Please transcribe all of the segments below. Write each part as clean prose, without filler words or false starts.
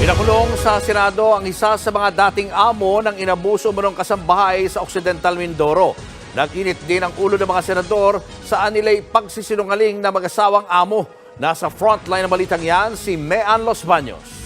Pinakulong sa Senado ang isa sa mga dating amo ng inabuso umanong kasambahay sa Occidental Mindoro. Nag-init din ang ulo ng mga senador saan nila'y pagsisinungaling na mag-asawang amo. Nasa frontline ng balitang yan si Mean Los Baños.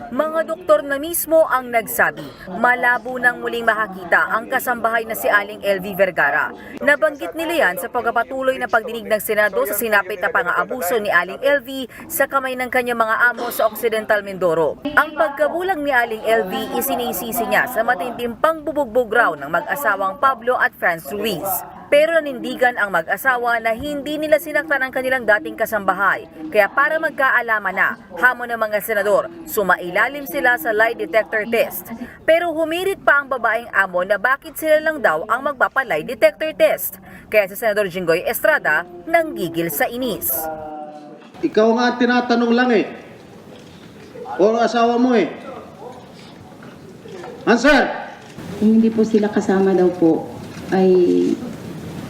Mga doktor na mismo ang nagsabi, malabo nang muling makakita ang kasambahay na si Aling LV Vergara. Nabanggit nila yan sa pagpapatuloy na pagdinig ng Senado sa sinapit na pang-aabuso ni Aling LV sa kamay ng kanyang mga amo sa Occidental Mindoro. Ang pagkabulang ni Aling LV isinisisi niya sa matinding pangbubugbog raw ng mag-asawang Pablo at Franz Ruiz. Pero nanindigan ang mag-asawa na hindi nila sinaktan ang kanilang dating kasambahay. Kaya para magkaalaman na, hamon ng mga senador, sumailalim sila sa lie detector test. Pero humirit pa ang babaeng amo na bakit sila lang daw ang magpapa-lie detector test. Kaya si Senador Jinggoy Estrada nanggigil sa inis. Ikaw nga tinatanong lang eh. O ang asawa mo eh. Answer! Kung hindi po sila kasama daw po, ay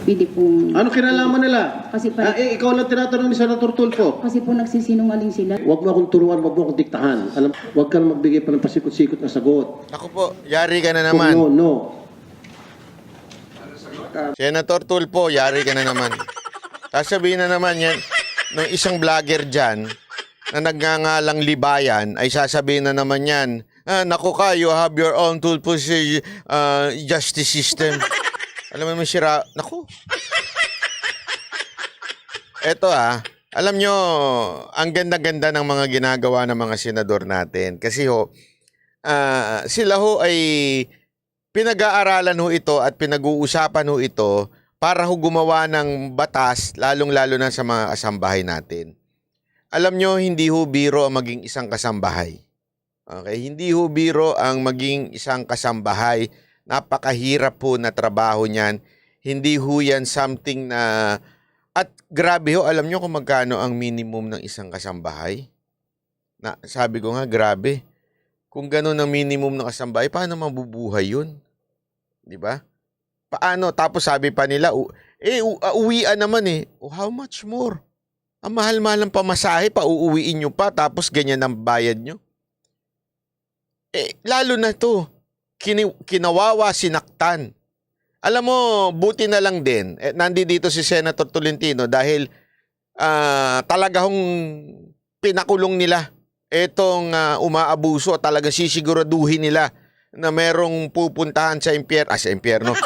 pwede pong... Ano kinalaman nila? Kasi ikaw lang tinatanong ni Senator Tulfo. Kasi po nagsisinungaling sila. Huwag mo akong turuan, huwag mo akong diktahan. Huwag ka na magbigay pa ng pasikot-sikot na sagot. Ako po, yari ka na naman. No. Senator Tulfo, yari ka na naman. Sasabihin na naman yan, ng isang vlogger dyan, na nagngangalang Libayan, ay sasabihin na naman yan, naku ka, you have your own Tulfo justice system. Alam mo, sira, naku. Eto alam nyo, ang ganda-ganda ng mga ginagawa ng mga senador natin. Kasi sila ay pinag-aaralan ito at pinag-uusapan ito para gumawa ng batas, lalong-lalo na sa mga kasambahay natin. Alam nyo, hindi biro ang maging isang kasambahay. Okay? Hindi biro ang maging isang kasambahay. Napakahirap po na trabaho niyan. Hindi yan something na... At grabe alam nyo kung magkano ang minimum ng isang kasambahay? Sabi ko nga, grabe. Kung gano'n ang minimum ng kasambahay, paano mabubuhay yun? Di ba? Paano? Tapos sabi pa nila, uwian naman eh. How much more? Ang mahal-mahal ng pamasahe, pauuwiin nyo pa, tapos ganyan ang bayad nyo. Lalo na to. Kinawawa, sinaktan. Alam mo, buti na lang din, nandito si Senator Tolentino dahil talagang pinakulong nila itong umaabuso. Talagang sisiguraduhin nila na merong pupuntahan sa impyerno.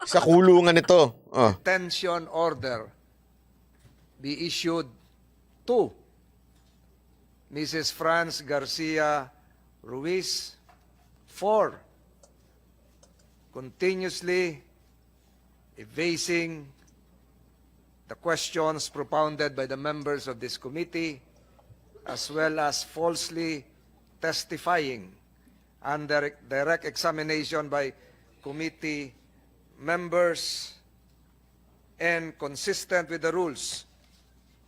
Sa kulungan ito. Detention order be issued to Mrs. Franz Garcia Ruiz for continuously evading the questions propounded by the members of this committee, as well as falsely testifying under direct examination by committee members and consistent with the rules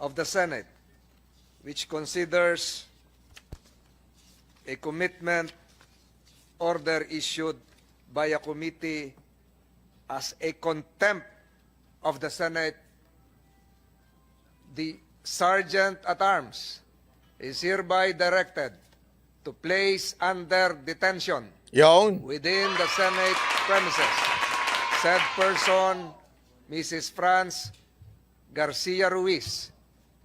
of the Senate, which considers a commitment order issued by a committee as a contempt of the Senate. The Sergeant at Arms is hereby directed to place under detention within the Senate premises said person, Mrs. Franz Garcia Ruiz,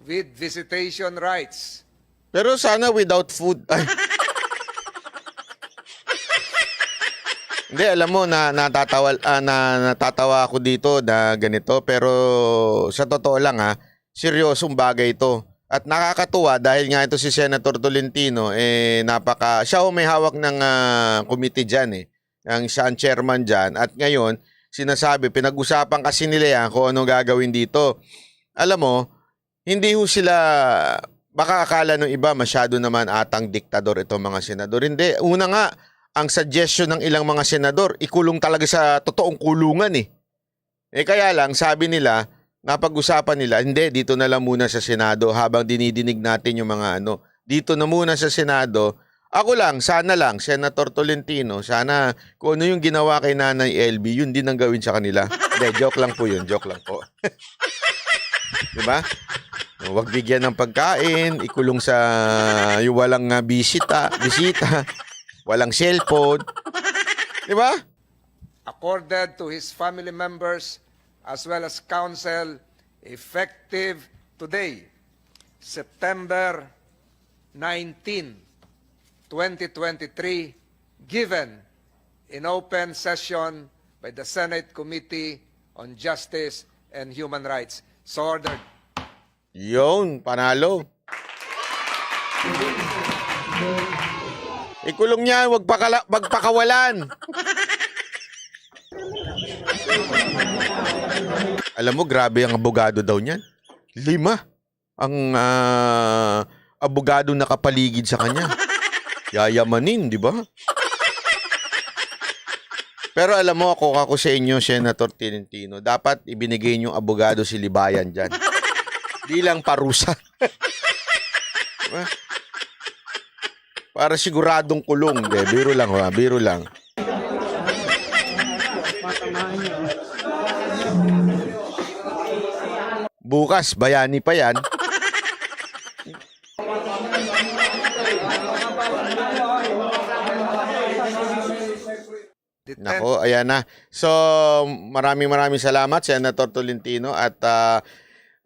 with visitation rights. Pero sana without food. Hindi, alam mo, natatawa ako dito na ganito. Pero sa totoo lang seryosong bagay ito. At nakakatuwa dahil nga ito si Senator Tolentino, siya may hawak ng committee dyan siya ang chairman dyan. At ngayon, sinasabi, pinag-usapan kasi nila yan kung ano gagawin dito. Alam mo, hindi sila, baka akala ng iba masyado naman atang diktador itong mga senador. Hindi, una nga, ang suggestion ng ilang mga senador, ikulong talaga sa totoong kulungan kaya lang, sabi nila, napag-usapan nila, hindi, dito na lang muna sa Senado habang dinidinig natin yung mga dito na muna sa Senado. Ako lang, sana lang, Senator Tolentino, sana kung ano yung ginawa kay Nanay LB, yun din ang gawin sa kanila. Hindi, joke lang po yun, joke lang po. Diba? Huwag bigyan ng pagkain, ikulong sa yung walang bisita, walang cellphone. Di ba? Accorded to his family members as well as counsel effective today, September 19, 2023, given in open session by the Senate Committee on Justice and Human Rights. So ordered. Yun, panalo. Ikulong niya, wag pakawalan. Alam mo, grabe ang abogado daw niyan. 5 ang abogado nakapaligid sa kanya. Yayamanin, di ba? Pero alam mo, ako sa inyo, Senator Tolentino, dapat ibinigay niyong abogado si Libayan dyan. Bilang parusa. Diba? Para siguradong kulong. De. Biro lang, ha? Biro lang. Bukas, bayani pa yan. Nako, ayan na. So, maraming salamat, Senator Tolentino. At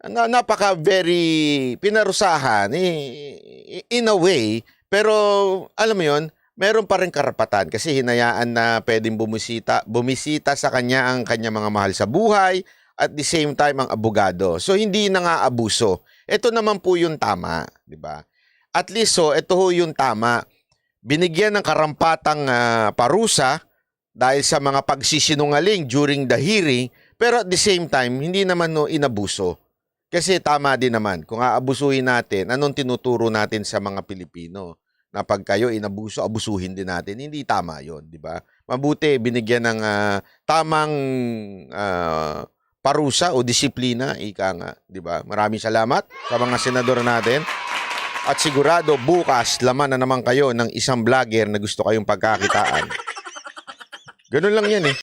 napaka very pinarusahan in a way. Pero, alam mo yun, meron pa rin karapatan. Kasi hinayaan na pwedeng bumisita sa kanya ang kanya mga mahal sa buhay. At the same time, ang abogado. So, hindi na nga abuso. Ito naman po yung tama. Diba? At least, so, ito ho yung tama. Binigyan ng karampatang parusa dahil sa mga pagsisinungaling during the hearing, pero at the same time, hindi naman inabuso. Kasi tama din naman, kung aabusuhin natin, anong tinuturo natin sa mga Pilipino? Na pag kayo inabuso, abusuhin din natin. Hindi tama yon, di ba? Mabuti, binigyan ng tamang parusa o disiplina, ika nga, di ba? Maraming salamat sa mga senador natin. At sigurado, bukas, laman na naman kayo ng isang vlogger na gusto kayong pagkakitaan. Ganun lang yan eh.